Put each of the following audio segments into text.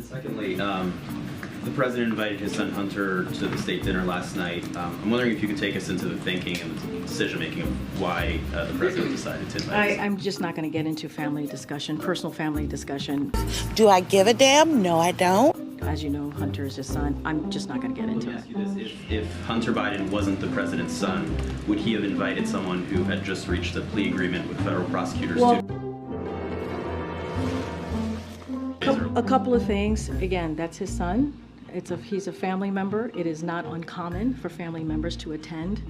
And secondly, the president invited his son Hunter to the state dinner last night. I'm wondering if you could take us into the thinking and the decision-making of why the president decided to invite I'm just not going to get into family discussion, personal family discussion. Do I give a damn? No, I don't. As you know, Hunter is his son. I'm just not going to get into Let me it. ask you this. If Hunter Biden wasn't the president's son, would he have invited someone who had just reached a plea agreement with federal prosecutors A couple of things. Again, that's his son. He's a family member. It is not uncommon for family members to attend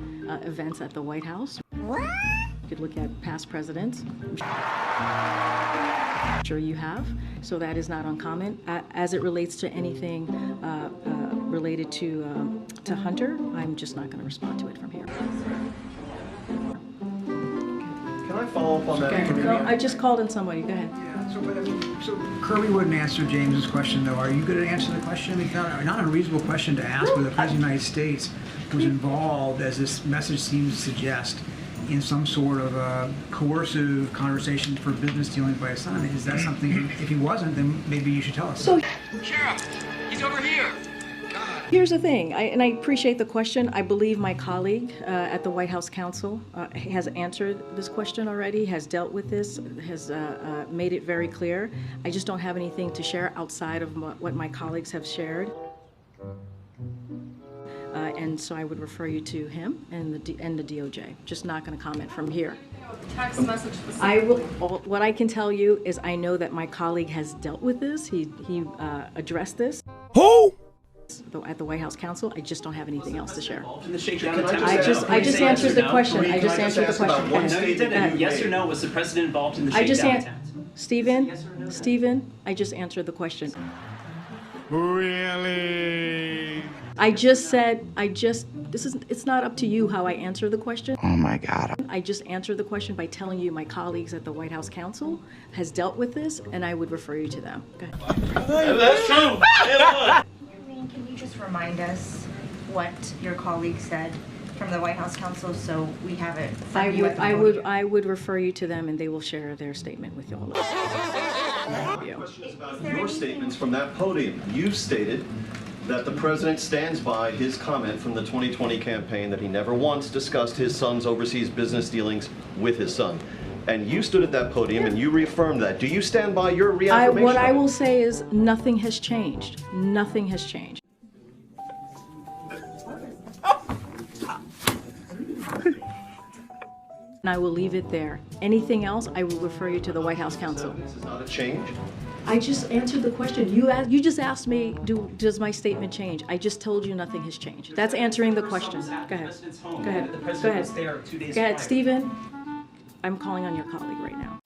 events at the White House. What? You could look at past presidents. I'm sure you have. So that is not uncommon. As it relates to anything related to Hunter, I'm just not going to respond to it from here. Can I follow up on that? Okay. No, I just called in somebody. Go ahead. Yeah, so Kirby wouldn't answer James's question, though. Are you going to answer the question? It's not an unreasonable question to ask whether the President of the United States was involved, as this message seems to suggest, in some sort of coercive conversation for business dealings by his son. Is that something, if he wasn't, then maybe you should tell us. So, Sheriff, he's over here. here's the thing, and I appreciate the question. I believe my colleague at the White House Counsel has answered this question already, has dealt with this, has made it very clear. I just don't have anything to share outside of what my colleagues have shared. And so I would refer you to him and the DOJ. Just not going to comment from here. Text message. What I can tell you is I know that my colleague has dealt with this. He addressed this. Who? At the White House Counsel. I just don't have anything else to share. In the shakedown attempt. I just answered the question. I just answered the question. One No, you didn't. statement Yes or no? Was the president involved in the I just shakedown attempt? Stephen, I just answered the question. Really? It's not up to you how I answer the question. Oh my God. I just answered the question by telling you my colleagues at the White House Counsel has dealt with this, and I would refer you to them. Go ahead. That's true. Can you just remind us what your colleague said from the White House Counsel so we have it? I would refer you to them, and they will share their statement with you all. Questions about your statements from that podium. You've stated that the president stands by his comment from the 2020 campaign that he never once discussed his son's overseas business dealings with his son. And you stood at that podium and you reaffirmed that. Do you stand by your reaffirmation? What I will say is nothing has changed. Nothing has changed. And I will leave it there. Anything else, I will refer you to the White House Counsel. This is not a change? I just answered the question. You just asked me, does my statement change? I just told you nothing has changed. That's answering the question. Go ahead. Go ahead. The Go president was ahead. there 2 days Go ahead, prior. Stephen. I'm calling on your colleague right now.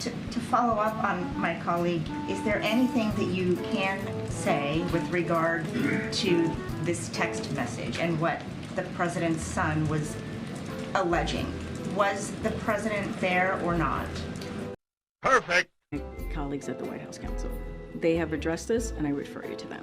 To follow up on my colleague, is there anything that you can say with regard to this text message and what the president's son was alleging? Was the president there or not? Perfect. Colleagues at the White House Counsel. They have addressed this, and I refer you to them.